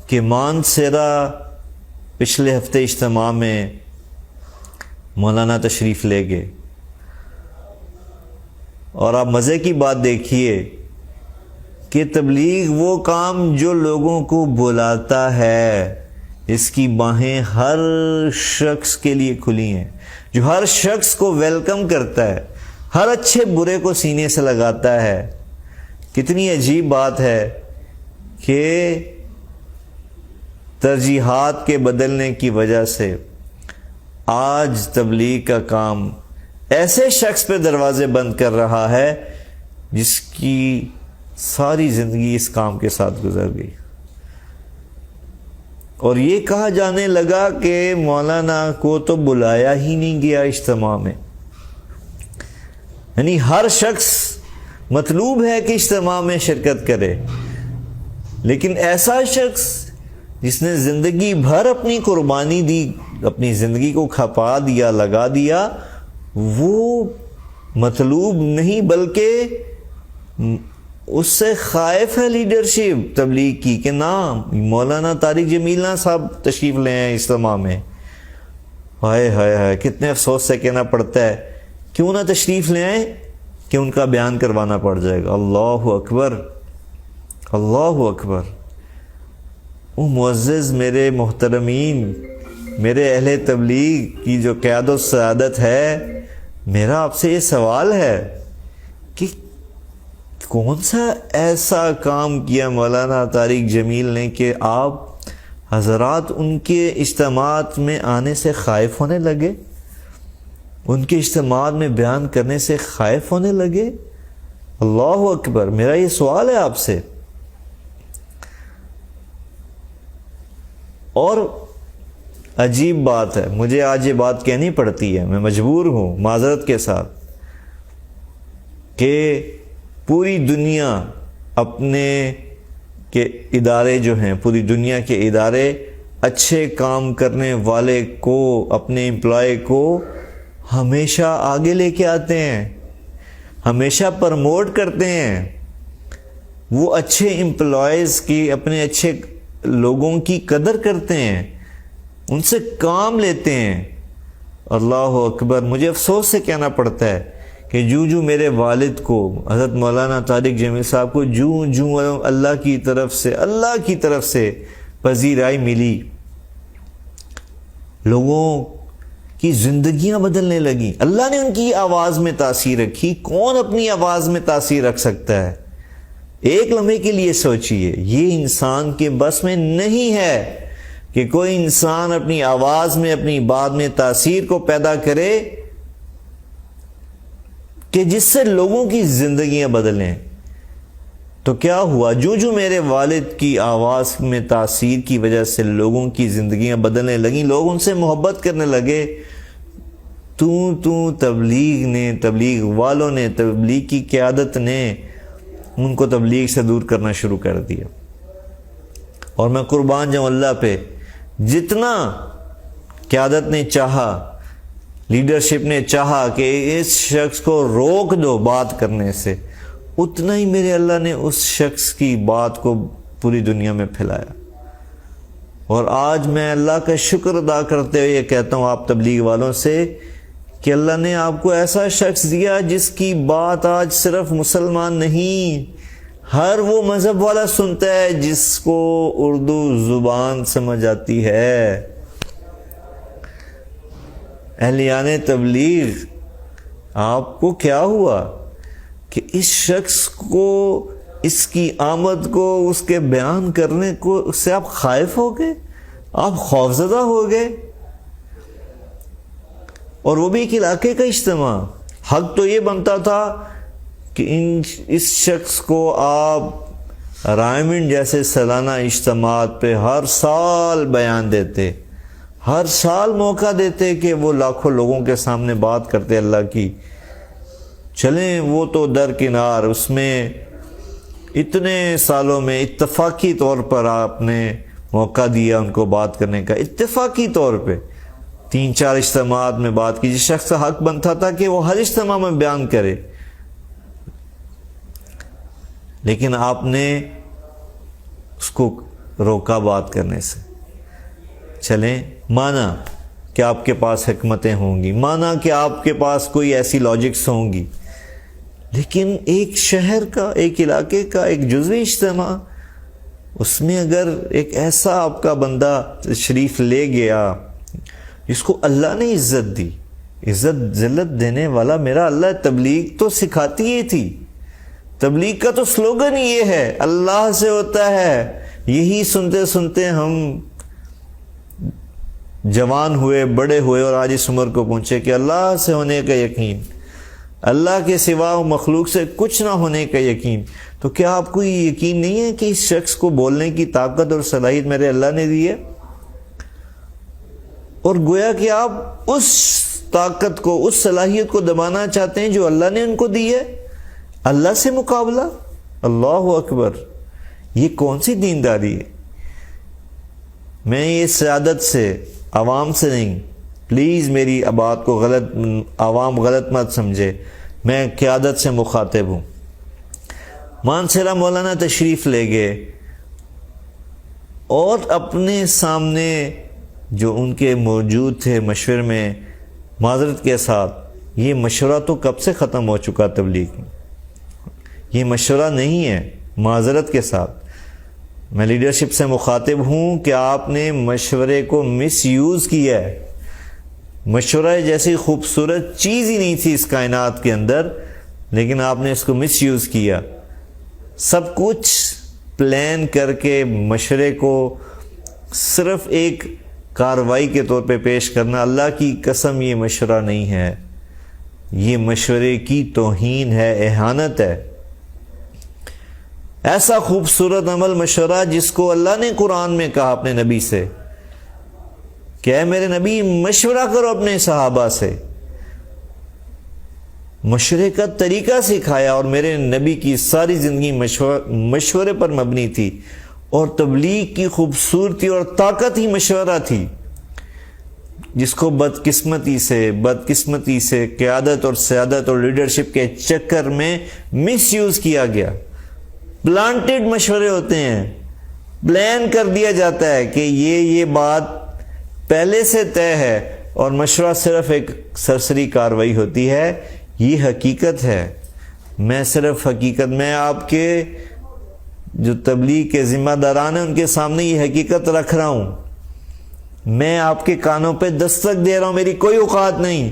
کہ مانسیرا پچھلے ہفتے اجتماع میں مولانا تشریف لے گئے، اور آپ مزے کی بات دیکھیے کہ تبلیغ وہ کام جو لوگوں کو بلاتا ہے، اس کی باہیں ہر شخص کے لیے کھلی ہیں، جو ہر شخص کو ویلکم کرتا ہے، ہر اچھے برے کو سینے سے لگاتا ہے۔ کتنی عجیب بات ہے کہ ترجیحات کے بدلنے کی وجہ سے آج تبلیغ کا کام ایسے شخص پہ دروازے بند کر رہا ہے جس کی ساری زندگی اس کام کے ساتھ گزر گئی، اور یہ کہا جانے لگا کہ مولانا کو تو بلایا ہی نہیں گیا اجتماع میں۔ یعنی ہر شخص مطلوب ہے کہ اجتماع میں شرکت کرے، لیکن ایسا شخص جس نے زندگی بھر اپنی قربانی دی، اپنی زندگی کو کھپا دیا، لگا دیا، وہ مطلوب نہیں بلکہ اس سے خائف ہے لیڈرشپ تبلیغ کی کہ نہ مولانا طارق جمیل صاحب تشریف لے آئے اجتماع میں۔ ہائے ہائے ہائے، کتنے افسوس سے کہنا پڑتا ہے، کیوں نہ تشریف لے آئیں کہ ان کا بیان کروانا پڑ جائے گا۔ اللہ اکبر، اللہ اکبر۔ وہ معزز میرے محترمین، میرے اہل تبلیغ کی جو قیادت و سعادت ہے، میرا آپ سے یہ سوال ہے کہ کون سا ایسا کام کیا مولانا طارق جمیل نے کہ آپ حضرات ان کے اجتماعات میں آنے سے خائف ہونے لگے، ان کے اجتماعات میں بیان کرنے سے خائف ہونے لگے؟ اللہ اکبر، میرا یہ سوال ہے آپ سے۔ اور عجیب بات ہے، مجھے آج یہ بات کہنی پڑتی ہے، میں مجبور ہوں معذرت کے ساتھ، کہ پوری دنیا اپنے کے ادارے جو ہیں، پوری دنیا کے ادارے اچھے کام کرنے والے کو، اپنے امپلائی کو ہمیشہ آگے لے کے آتے ہیں، ہمیشہ پرموٹ کرتے ہیں۔ وہ اچھے امپلائیز کی، اپنے اچھے لوگوں کی قدر کرتے ہیں، ان سے کام لیتے ہیں۔ اللہ اکبر، مجھے افسوس سے کہنا پڑتا ہے کہ جو میرے والد کو، حضرت مولانا طارق جمیل صاحب کو جو اللہ کی طرف سے پذیرائی ملی، لوگوں کی زندگیاں بدلنے لگیں۔ اللہ نے ان کی آواز میں تاثیر رکھی، کون اپنی آواز میں تاثیر رکھ سکتا ہے؟ ایک لمحے کے لیے سوچئے، یہ انسان کے بس میں نہیں ہے کہ کوئی انسان اپنی آواز میں، اپنی بات میں تاثیر کو پیدا کرے کہ جس سے لوگوں کی زندگیاں بدلیں۔ تو کیا ہوا؟ جو میرے والد کی آواز میں تاثیر کی وجہ سے لوگوں کی زندگیاں بدلنے لگیں، لوگ ان سے محبت کرنے لگے، تبلیغ والوں نے، تبلیغ کی قیادت نے ان کو تبلیغ سے دور کرنا شروع کر دیا۔ اور میں قربان جاؤں اللہ پہ، جتنا قیادت نے چاہا، لیڈرشپ نے چاہا کہ اس شخص کو روک دو بات کرنے سے، اتنا ہی میرے اللہ نے اس شخص کی بات کو پوری دنیا میں پھیلایا۔ اور آج میں اللہ کا شکر ادا کرتے ہوئے یہ کہتا ہوں آپ تبلیغ والوں سے کہ اللہ نے آپ کو ایسا شخص دیا جس کی بات آج صرف مسلمان نہیں، ہر وہ مذہب والا سنتا ہے جس کو اردو زبان سمجھ آتی ہے۔ اہلیان تبلیغ، آپ کو کیا ہوا کہ اس شخص کو، اس کی آمد کو، اس کے بیان کرنے کو، اس سے آپ خائف ہو گئے، آپ خوفزدہ ہو گئے؟ اور وہ بھی ایک علاقے کا اجتماع۔ حق تو یہ بنتا تھا کہ اس شخص کو آپ رائمنڈ جیسے سالانہ اجتماعات پہ ہر سال بیان دیتے، ہر سال موقع دیتے کہ وہ لاکھوں لوگوں کے سامنے بات کرتے اللہ کی۔ چلیں وہ تو درکنار، اس میں اتنے سالوں میں اتفاقی طور پر آپ نے موقع دیا ان کو بات کرنے کا، اتفاقی طور پہ 3-4 اجتماعات میں بات کی، جس شخص کا حق بنتا تھا کہ وہ ہر اجتماع میں بیان کرے، لیکن آپ نے اس کو روکا بات کرنے سے۔ چلیں، مانا کہ آپ کے پاس حکمتیں ہوں گی، مانا کہ آپ کے پاس کوئی ایسی لاجکس ہوں گی، لیکن ایک شہر کا، ایک علاقے کا ایک جزوی اجتماع، اس میں اگر ایک ایسا آپ کا بندہ تشریف لے گیا جس کو اللہ نے عزت دی، عزت ذلت دینے والا میرا اللہ، تبلیغ تو سکھاتی ہی تھی، تبلیغ کا تو سلوگن یہ ہے، اللہ سے ہوتا ہے۔ یہی سنتے سنتے ہم جوان ہوئے، بڑے ہوئے، اور آج اس عمر کو پہنچے کہ اللہ سے ہونے کا یقین، اللہ کے سوا مخلوق سے کچھ نہ ہونے کا یقین۔ تو کیا آپ کو یہ یقین نہیں ہے کہ اس شخص کو بولنے کی طاقت اور صلاحیت میرے اللہ نے دی ہے؟ اور گویا کہ آپ اس طاقت کو، اس صلاحیت کو دبانا چاہتے ہیں جو اللہ نے ان کو دی ہے، اللہ سے مقابلہ۔ اللہ اکبر، یہ کون سی دینداری ہے؟ میں یہ سیادت سے، عوام سے نہیں، پلیز میری بات کو عوام غلط مت سمجھے، میں قیادت سے مخاطب ہوں۔ مانسیرا مولانا تشریف لے گئے اور اپنے سامنے جو ان کے موجود تھے مشورے میں، معذرت کے ساتھ، یہ مشورہ تو کب سے ختم ہو چکا تبلیغ میں، یہ مشورہ نہیں ہے، معذرت کے ساتھ میں لیڈرشپ سے مخاطب ہوں کہ آپ نے مشورے کو مس یوز کیا ہے۔ مشورہ جیسی خوبصورت چیز ہی نہیں تھی اس کائنات کے اندر، لیکن آپ نے اس کو مس یوز کیا۔ سب کچھ پلان کر کے مشورے کو صرف ایک کارروائی کے طور پہ پیش کرنا، اللہ کی قسم یہ مشورہ نہیں ہے، یہ مشورے کی توہین ہے، اہانت ہے۔ ایسا خوبصورت عمل مشورہ جس کو اللہ نے قرآن میں کہا اپنے نبی سے کہ اے میرے نبی مشورہ کرو اپنے صحابہ سے. مشورے کا طریقہ سکھایا، اور میرے نبی کی ساری زندگی مشورے پر مبنی تھی، اور تبلیغ کی خوبصورتی اور طاقت ہی مشورہ تھی، جس کو بدقسمتی سے قیادت اور سیادت اور لیڈرشپ کے چکر میں مس یوز کیا گیا. پلانٹڈ مشورے ہوتے ہیں، پلان کر دیا جاتا ہے کہ یہ بات پہلے سے طے ہے، اور مشورہ صرف ایک سرسری کاروائی ہوتی ہے. یہ حقیقت ہے. میں آپ کے جو تبلیغ کے ذمہ داران ہیں ان کے سامنے یہ حقیقت رکھ رہا ہوں. میں آپ کے کانوں پہ دستک دے رہا ہوں، میری کوئی اوقات نہیں،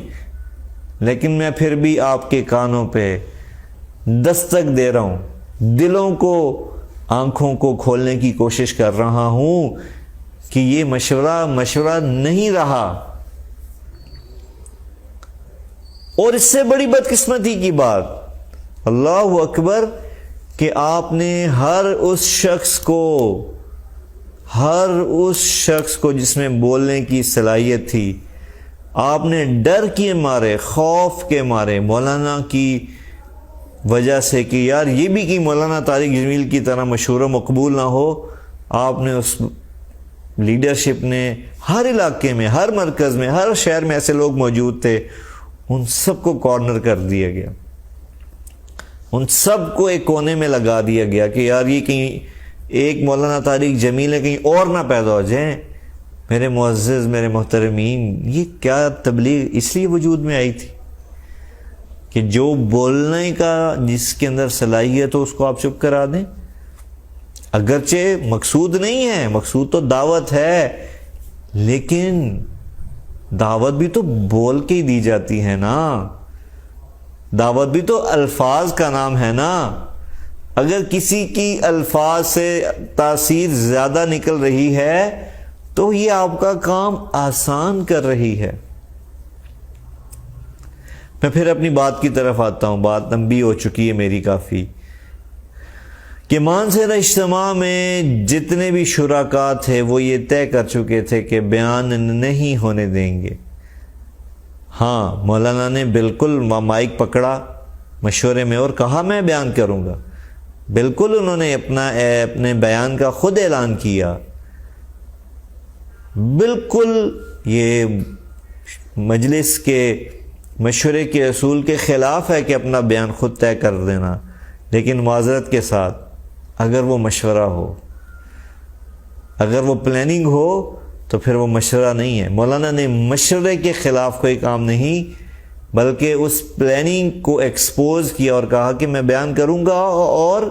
لیکن میں پھر بھی آپ کے کانوں پہ دستک دے رہا ہوں. دلوں کو، آنکھوں کو کھولنے کی کوشش کر رہا ہوں کہ یہ مشورہ نہیں رہا. اور اس سے بڑی بدقسمتی کی بات، اللہ اکبر، کہ آپ نے ہر اس شخص کو جس میں بولنے کی صلاحیت تھی، آپ نے ڈر کے مارے، خوف کے مارے، مولانا کی وجہ سے کہ یار یہ بھی کہ مولانا طارق جمیل کی طرح مشہور و مقبول نہ ہو، آپ نے اس لیڈرشپ نے ہر علاقے میں، ہر مرکز میں، ہر شہر میں ایسے لوگ موجود تھے، ان سب کو کارنر کر دیا گیا، ان سب کو ایک کونے میں لگا دیا گیا کہ یار یہ کہیں ایک مولانا طارق جمیل ہے، کہیں اور نہ پیدا ہو جائیں. میرے معزز، میرے محترمین، یہ کیا تبلیغ اس لیے وجود میں آئی تھی کہ جو بولنے کا جس کے اندر صلاحیت ہو اس کو آپ چپ کرا دیں. اگرچہ مقصود نہیں ہے، مقصود تو دعوت ہے، لیکن دعوت بھی تو بول کے ہی دی جاتی ہے نا. دعوت بھی تو الفاظ کا نام ہے نا. اگر کسی کی الفاظ سے تاثیر زیادہ نکل رہی ہے تو یہ آپ کا کام آسان کر رہی ہے. میں پھر اپنی بات کی طرف آتا ہوں. بات لمبی ہو چکی ہے میری کافی، کہ مانسہرہ اجتماع میں جتنے بھی شرکاء تھے وہ یہ طے کر چکے تھے کہ بیان نہیں ہونے دیں گے. ہاں، مولانا نے بالکل مائک پکڑا مشورے میں اور کہا میں بیان کروں گا. بالکل انہوں نے اپنے بیان کا خود اعلان کیا. بالکل یہ مجلس کے مشورے کے اصول کے خلاف ہے کہ اپنا بیان خود طے کر دینا، لیکن معذرت کے ساتھ اگر وہ مشورہ ہو، اگر وہ پلاننگ ہو تو پھر وہ مشورہ نہیں ہے. مولانا نے مشورے کے خلاف کوئی کام نہیں بلکہ اس پلاننگ کو ایکسپوز کیا اور کہا کہ میں بیان کروں گا. اور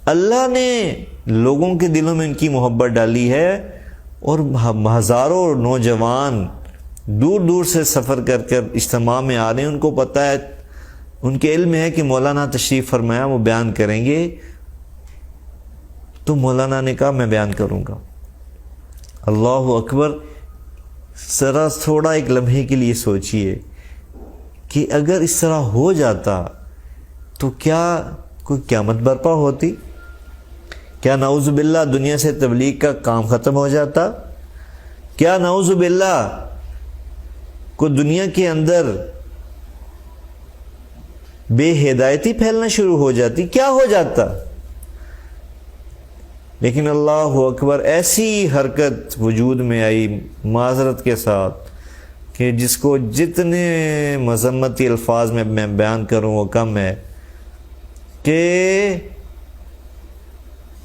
اللہ نے لوگوں کے دلوں میں ان کی محبت ڈالی ہے، اور ہزاروں نوجوان دور دور سے سفر کر کر اجتماع میں آ رہے ہیں. ان کو پتہ ہے، ان کے علم ہے کہ مولانا تشریف فرمایا وہ بیان کریں گے، تو مولانا نے کہا میں بیان کروں گا. اللہ اکبر. ذرا تھوڑا ایک لمحے کے لیے سوچئے کہ اگر اس طرح ہو جاتا تو کیا کوئی قیامت برپا ہوتی؟ کیا نعوذ باللہ دنیا سے تبلیغ کا کام ختم ہو جاتا؟ کیا نعوذ باللہ کو دنیا کے اندر بے ہدایتی پھیلنا شروع ہو جاتی؟ کیا ہو جاتا؟ لیکن اللہ اکبر، ایسی حرکت وجود میں آئی معذرت کے ساتھ کہ جس کو جتنے مذمتی الفاظ میں میں بیان کروں وہ کم ہے، کہ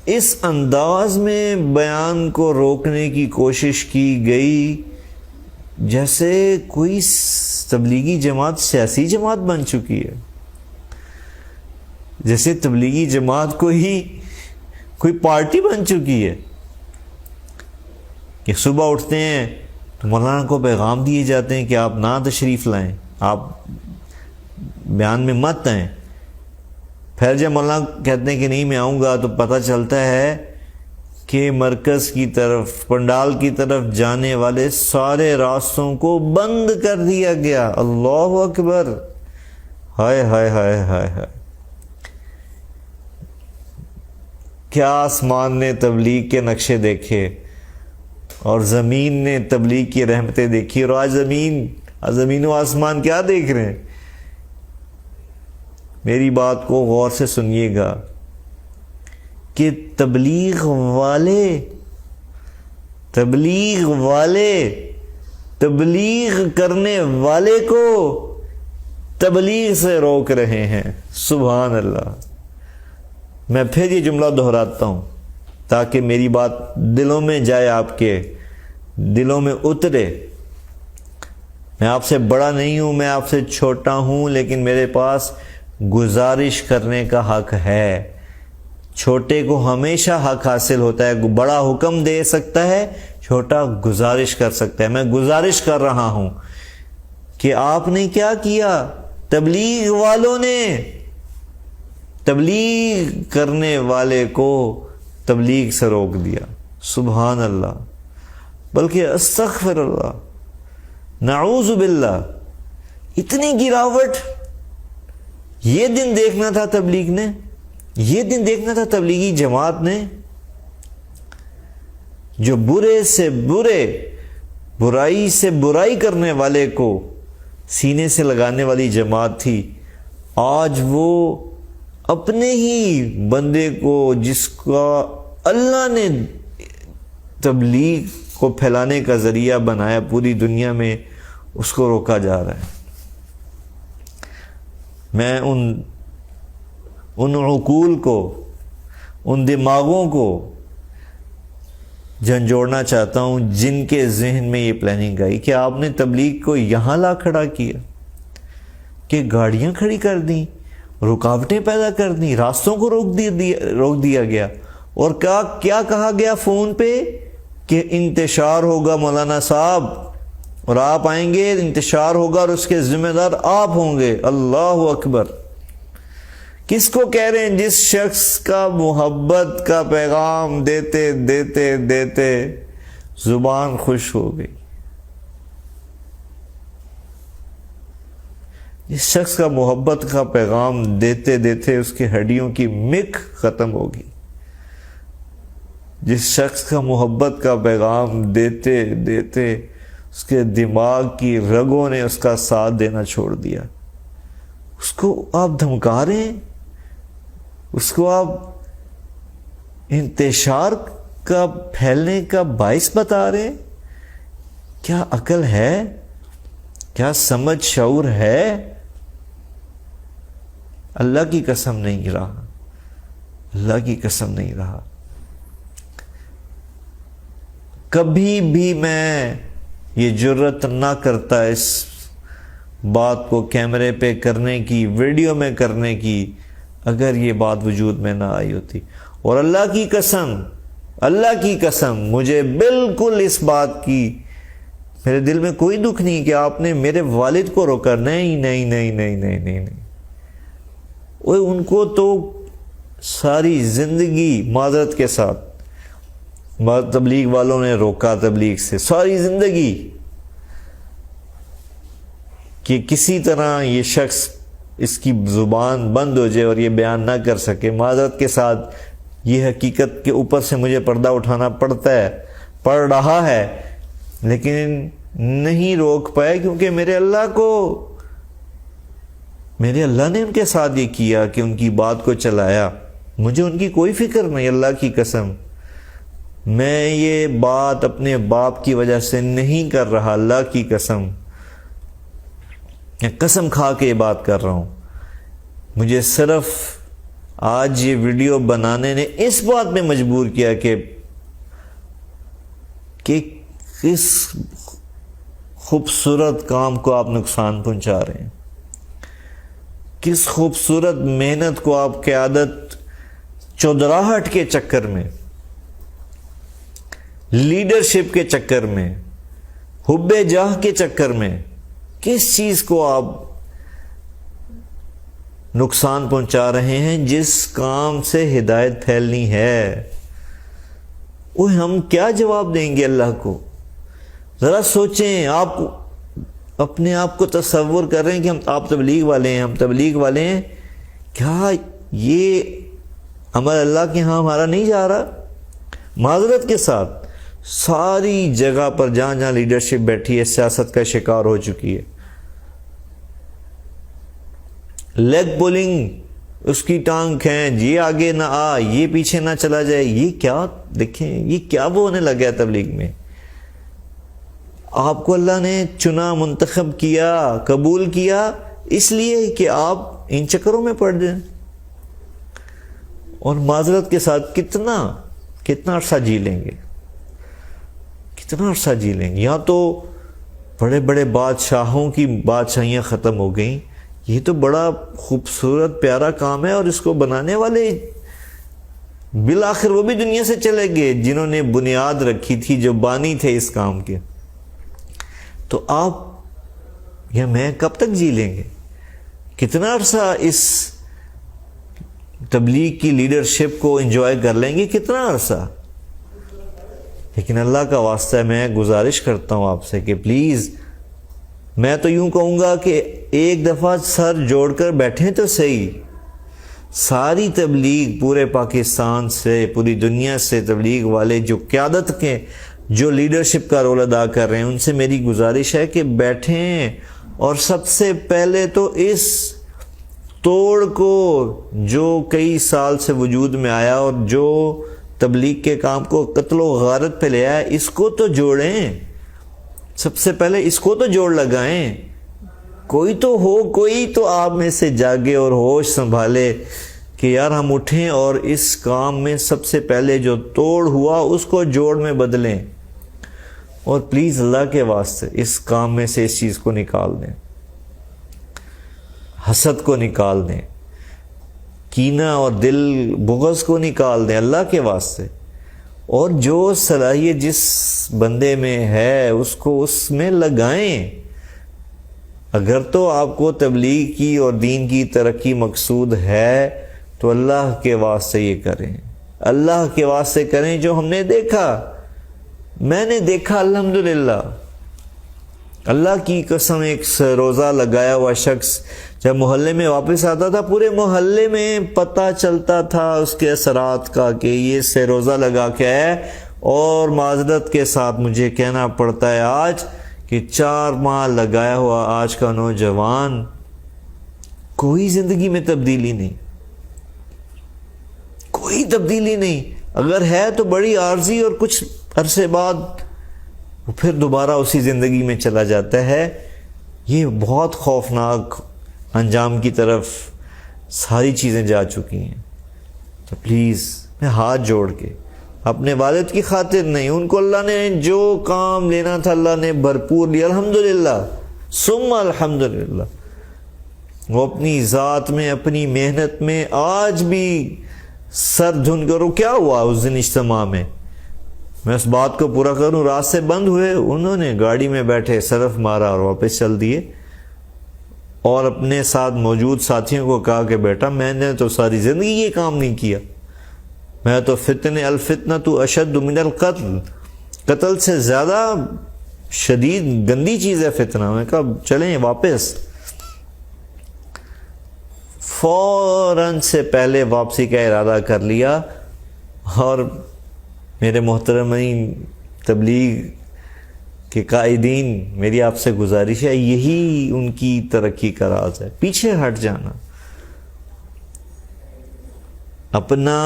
اس انداز میں بیان کو روکنے کی کوشش کی گئی جیسے کوئی تبلیغی جماعت سیاسی جماعت بن چکی ہے، جیسے تبلیغی جماعت کو ہی کوئی پارٹی بن چکی ہے، کہ صبح اٹھتے ہیں تو مولانا کو پیغام دیے جاتے ہیں کہ آپ نہ تشریف لائیں، آپ بیان میں مت آئیں. پھر جب مولانا کہتے ہیں کہ نہیں میں آؤں گا تو پتہ چلتا ہے کہ مرکز کی طرف، پنڈال کی طرف جانے والے سارے راستوں کو بند کر دیا گیا. اللہ اکبر. ہائے ہائے ہائے ہائے ہائے. کیا آسمان نے تبلیغ کے نقشے دیکھے. اور زمین نے تبلیغ کی رحمتیں دیکھی، اور آج زمین و آسمان کیا دیکھ رہے ہیں؟ میری بات کو غور سے سنیے گا کہ تبلیغ کرنے والے کو تبلیغ سے روک رہے ہیں۔ سبحان اللہ۔ میں پھر یہ جملہ دہراتا ہوں تاکہ میری بات دلوں میں جائے، آپ کے دلوں میں اترے۔ میں آپ سے بڑا نہیں ہوں، میں آپ سے چھوٹا ہوں، لیکن میرے پاس گزارش کرنے کا حق ہے۔ چھوٹے کو ہمیشہ حق حاصل ہوتا ہے، بڑا حکم دے سکتا ہے، چھوٹا گزارش کر سکتا ہے۔ میں گزارش کر رہا ہوں کہ آپ نے کیا کیا؟ تبلیغ والوں نے تبلیغ کرنے والے کو تبلیغ سے روک دیا۔ سبحان اللہ، بلکہ استغفر اللہ، نعوذ باللہ، اتنی گراوٹ۔ یہ دن دیکھنا تھا تبلیغ نے، یہ دن دیکھنا تھا تبلیغی جماعت نے، جو برے سے برے، برائی سے برائی کرنے والے کو سینے سے لگانے والی جماعت تھی۔ آج وہ اپنے ہی بندے کو، جس کا اللہ نے تبلیغ کو پھیلانے کا ذریعہ بنایا پوری دنیا میں، اس کو روکا جا رہا ہے۔ میں ان عقول کو، ان دماغوں کو جھنجھوڑنا چاہتا ہوں جن کے ذہن میں یہ پلاننگ آئی کہ آپ نے تبلیغ کو یہاں لا کھڑا کیا، کہ گاڑیاں کھڑی کر دیں، رکاوٹیں پیدا کر دیں، راستوں کو روک دیا گیا، اور کیا کہا گیا فون پہ کہ انتشار ہوگا مولانا صاحب، اور آپ آئیں گے، انتشار ہوگا، اور اس کے ذمہ دار آپ ہوں گے۔ اللہ اکبر۔ کس کو کہہ رہے ہیں؟ جس شخص کا محبت کا پیغام دیتے دیتے دیتے زبان خوش ہو گئی، جس شخص کا محبت کا پیغام دیتے دیتے اس کی ہڈیوں کی مک ختم ہوگی، جس شخص کا محبت کا پیغام دیتے دیتے اس کے دماغ کی رگوں نے اس کا ساتھ دینا چھوڑ دیا، اس کو آپ دھمکا رہے ہیں، اس کو آپ انتشار کا پھیلنے کا باعث بتا رہے ہیں۔ کیا عقل ہے؟ کیا سمجھ شعور ہے؟ اللہ کی قسم نہیں رہا، اللہ کی قسم نہیں رہا۔ کبھی بھی میں یہ جرت نہ کرتا اس بات کو کیمرے پہ کرنے کی، ویڈیو میں کرنے کی، اگر یہ بات وجود میں نہ آئی ہوتی۔ اور اللہ کی قسم مجھے بالکل اس بات کی، میرے دل میں کوئی دکھ نہیں کہ آپ نے میرے والد کو روکا۔ نہیں نہیں نہیں نہیں نہیں نہیں نہیں، ان کو تو ساری زندگی معذرت کے ساتھ تبلیغ والوں نے روکا، تبلیغ سے ساری زندگی، کہ کسی طرح یہ شخص، اس کی زبان بند ہو جائے اور یہ بیان نہ کر سکے۔ معذرت کے ساتھ یہ حقیقت کے اوپر سے مجھے پردہ اٹھانا پڑ رہا ہے، لیکن نہیں روک پائے، کیونکہ میرے اللہ نے ان کے ساتھ یہ کیا کہ ان کی بات کو چلایا۔ مجھے ان کی کوئی فکر نہیں، اللہ کی قسم۔ میں یہ بات اپنے باپ کی وجہ سے نہیں کر رہا، اللہ کی قسم، میں قسم کھا کے یہ بات کر رہا ہوں۔ مجھے صرف آج یہ ویڈیو بنانے نے اس بات میں مجبور کیا کہ کس خوبصورت کام کو آپ نقصان پہنچا رہے ہیں، کس خوبصورت محنت کو آپ قیادت چودراہٹ کے چکر میں، لیڈرشپ کے چکر میں، حب جاہ کے چکر میں، کس چیز کو آپ نقصان پہنچا رہے ہیں جس کام سے ہدایت پھیلنی ہے۔ وہ ہم کیا جواب دیں گے اللہ کو؟ ذرا سوچیں، آپ اپنے آپ کو تصور کر رہے ہیں کہ آپ تبلیغ والے ہیں، کیا یہ عمل اللہ کے ہاں ہمارا نہیں جا رہا؟ معذرت کے ساتھ ساری جگہ پر جہاں جہاں لیڈرشپ بیٹھی ہے سیاست کا شکار ہو چکی ہے. لیگ پولنگ، اس کی ٹانگ کھینچ، یہ آگے نہ آ، یہ پیچھے نہ چلا جائے. یہ کیا دیکھیں، یہ کیا وہ ہونے لگا ہے تبلیغ میں. آپ کو اللہ نے چنا، منتخب کیا، قبول کیا اس لیے کہ آپ ان چکروں میں پڑ جائیں. اور معذرت کے ساتھ کتنا عرصہ جی لیں گے، کتنا عرصہ جی لیں گے. یہاں تو بڑے بڑے بادشاہوں کی بادشاہیاں ختم ہو گئیں. یہ تو بڑا خوبصورت پیارا کام ہے، اور اس کو بنانے والے بالآخر وہ بھی دنیا سے چلے گئے جنہوں نے بنیاد رکھی تھی، جو بانی تھے اس کام کے. تو آپ یا میں کب تک جی لیں گے؟ کتنا عرصہ اس تبلیغ کی لیڈرشپ کو انجوائے کر لیں گے؟ کتنا عرصہ؟ لیکن اللہ کا واسطہ ہے، میں گزارش کرتا ہوں آپ سے کہ پلیز، میں تو یوں کہوں گا کہ ایک دفعہ سر جوڑ کر بیٹھیں تو صحیح. ساری تبلیغ پورے پاکستان سے، پوری دنیا سے تبلیغ والے جو قیادت کے، جو لیڈرشپ کا رول ادا کر رہے ہیں، ان سے میری گزارش ہے کہ بیٹھیں اور سب سے پہلے تو اس توڑ کو جو کئی سال سے وجود میں آیا اور جو تبلیغ کے کام کو قتل و غارت پہ لے آیا، اس کو تو جوڑیں. سب سے پہلے اس کو تو جوڑ لگائیں. کوئی تو ہو، کوئی تو آپ میں سے جاگے اور ہوش سنبھالے کہ یار ہم اٹھیں اور اس کام میں سب سے پہلے جو توڑ ہوا اس کو جوڑ میں بدلیں. اور پلیز اللہ کے واسطے اس کام میں سے اس چیز کو نکال دیں، حسد کو نکال دیں، کینہ اور دل بغض کو نکال دیں اللہ کے واسطے. اور جو صلاحیت جس بندے میں ہے اس کو اس میں لگائیں. اگر تو آپ کو تبلیغ کی اور دین کی ترقی مقصود ہے تو اللہ کے واسطے یہ کریں، اللہ کے واسطے کریں. جو ہم نے دیکھا، میں نے دیکھا الحمدللہ، اللہ کی قسم، ایک روزہ لگایا ہوا شخص جب محلے میں واپس آتا تھا، پورے محلے میں پتہ چلتا تھا اس کے اثرات کا کہ یہ سے روزہ لگا کے ہے. اور معذرت کے ساتھ مجھے کہنا پڑتا ہے آج کہ 4 ماہ لگایا ہوا آج کا نوجوان، کوئی زندگی میں تبدیلی نہیں، کوئی تبدیلی نہیں. اگر ہے تو بڑی عارضی، اور کچھ عرصے بعد پھر دوبارہ اسی زندگی میں چلا جاتا ہے. یہ بہت خوفناک انجام کی طرف ساری چیزیں جا چکی ہیں. تو پلیز میں ہاتھ جوڑ کے اپنے والد کی خاطر نہیں، ان کو اللہ نے جو کام لینا تھا اللہ نے بھرپور لیا الحمدللہ ثم الحمدللہ. وہ اپنی ذات میں، اپنی محنت میں آج بھی سر دھن کرو. کیا ہوا اس دن اجتماع میں؟ میں اس بات کو پورا کروں، راستے بند ہوئے، انہوں نے گاڑی میں بیٹھے صرف مارا اور واپس چل دیے. اور اپنے ساتھ موجود ساتھیوں کو کہا کہ بیٹا میں نے تو ساری زندگی یہ کام نہیں کیا، میں تو الفتنۃ اشد من القتل، قتل سے زیادہ شدید گندی چیز ہے فتنہ. میں کہا چلیں واپس. فوراً سے پہلے واپسی کا ارادہ کر لیا. اور میرے محترمین تبلیغ کے قائدین، میری آپ سے گزارش ہے، یہی ان کی ترقی کا راز ہے، پیچھے ہٹ جانا. اپنا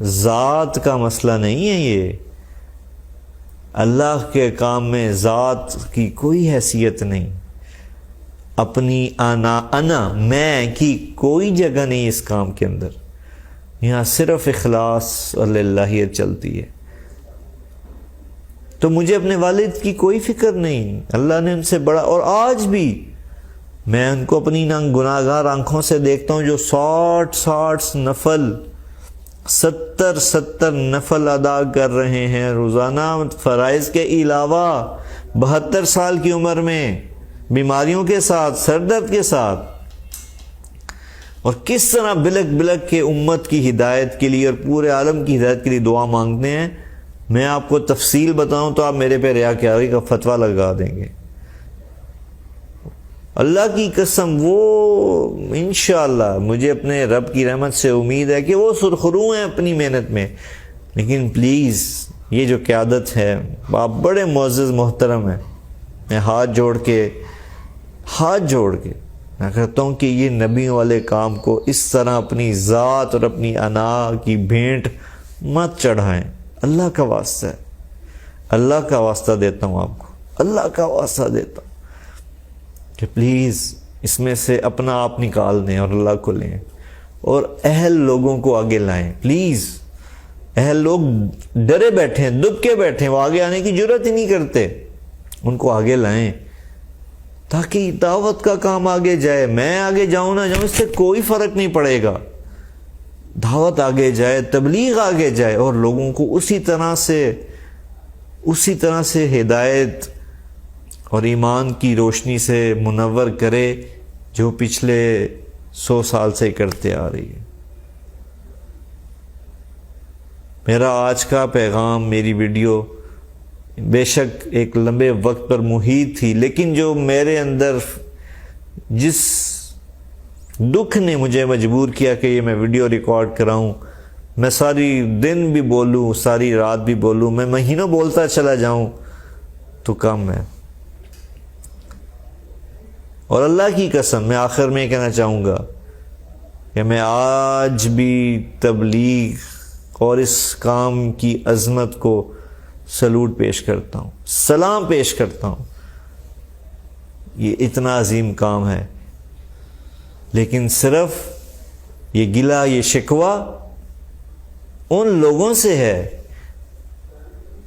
ذات کا مسئلہ نہیں ہے یہ، اللہ کے کام میں ذات کی کوئی حیثیت نہیں. اپنی انا میں کی کوئی جگہ نہیں اس کام کے اندر. یہاں صرف اخلاص اور للہیت چلتی ہے. تو مجھے اپنے والد کی کوئی فکر نہیں، اللہ نے ان سے بڑا. اور آج بھی میں ان کو اپنی گناہگار آنکھوں سے دیکھتا ہوں جو 60 نفل 70 نفل ادا کر رہے ہیں روزانہ فرائض کے علاوہ، 72 سال کی عمر میں، بیماریوں کے ساتھ، سر درد کے ساتھ. اور کس طرح بلک بلک کے امت کی ہدایت کے لیے اور پورے عالم کی ہدایت کے لیے دعا مانگتے ہیں. میں آپ کو تفصیل بتاؤں تو آپ میرے پہ ریاکاری کا فتویٰ لگا دیں گے. اللہ کی قسم وہ انشاءاللہ مجھے اپنے رب کی رحمت سے امید ہے کہ وہ سرخرو ہیں اپنی محنت میں. لیکن پلیز یہ جو قیادت ہے آپ بڑے معزز محترم ہیں، میں ہاتھ جوڑ کے میں کہتا ہوں کہ یہ نبیوں والے کام کو اس طرح اپنی ذات اور اپنی انا کی بھینٹ مت چڑھائیں، اللہ کا واسطہ ہے، اللہ کا واسطہ دیتا ہوں آپ کو، اللہ کا واسطہ دیتا ہوں کہ پلیز اس میں سے اپنا آپ نکال دیں اور اللہ کو لیں، اور اہل لوگوں کو آگے لائیں پلیز۔ اہل لوگ ڈرے بیٹھے ہیں، دب کے بیٹھے ہیں، وہ آگے آنے کی جرات ہی نہیں کرتے، ان کو آگے لائیں تاکہ دعوت کا کام آگے جائے۔ میں آگے جاؤں نہ جاؤں اس سے کوئی فرق نہیں پڑے گا، دعوت آگے جائے، تبلیغ آگے جائے، اور لوگوں کو اسی طرح سے ہدایت اور ایمان کی روشنی سے منور کرے جو پچھلے 100 سال سے کرتے آ رہی ہے۔ میرا آج کا پیغام، میری ویڈیو بے شک ایک لمبے وقت پر محیط تھی، لیکن جو میرے اندر جس دکھ نے مجھے مجبور کیا کہ یہ میں ویڈیو ریکارڈ کراؤں، میں ساری دن بھی بولوں، ساری رات بھی بولوں، میں مہینوں بولتا چلا جاؤں تو کم ہے۔ اور اللہ کی قسم میں آخر میں کہنا چاہوں گا کہ میں آج بھی تبلیغ اور اس کام کی عظمت کو سلوٹ پیش کرتا ہوں، سلام پیش کرتا ہوں، یہ اتنا عظیم کام ہے، لیکن صرف یہ گلہ، یہ شکوہ ان لوگوں سے ہے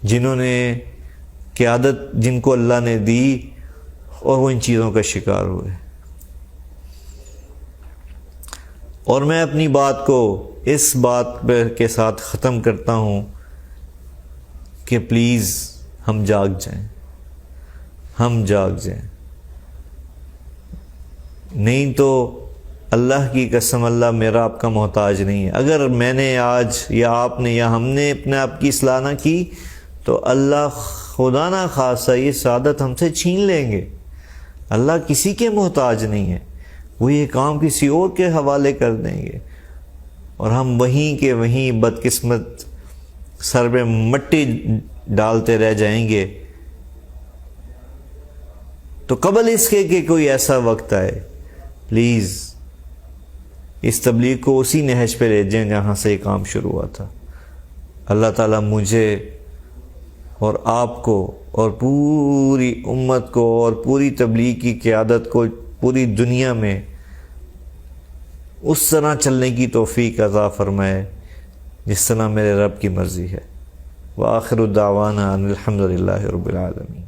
جنہوں نے قیادت، جن کو اللہ نے دی اور وہ ان چیزوں کا شکار ہوئے۔ اور میں اپنی بات کو اس بات کے ساتھ ختم کرتا ہوں کہ پلیز ہم جاگ جائیں، نہیں تو اللہ کی قسم اللہ میرا آپ کا محتاج نہیں ہے۔ اگر میں نے آج یا آپ نے یا ہم نے اپنے آپ کی اصلاح نہ کی تو اللہ خدا نہ خاصہ یہ سعادت ہم سے چھین لیں گے۔ اللہ کسی کے محتاج نہیں ہے، وہ یہ کام کسی اور کے حوالے کر دیں گے، اور ہم وہیں کے وہیں بدقسمت سر میں مٹی ڈالتے رہ جائیں گے۔ تو قبل اس کے کہ کوئی ایسا وقت آئے، پلیز اس تبلیغ کو اسی نہج پہ لے جائیں جہاں سے یہ کام شروع ہوا تھا۔ اللہ تعالیٰ مجھے اور آپ کو اور پوری امت کو اور پوری تبلیغ کی قیادت کو پوری دنیا میں اس طرح چلنے کی توفیق عطا فرمائے جس طرح میرے رب کی مرضی ہے۔ وآخر دعوانا ان الحمد للہ رب العالمین۔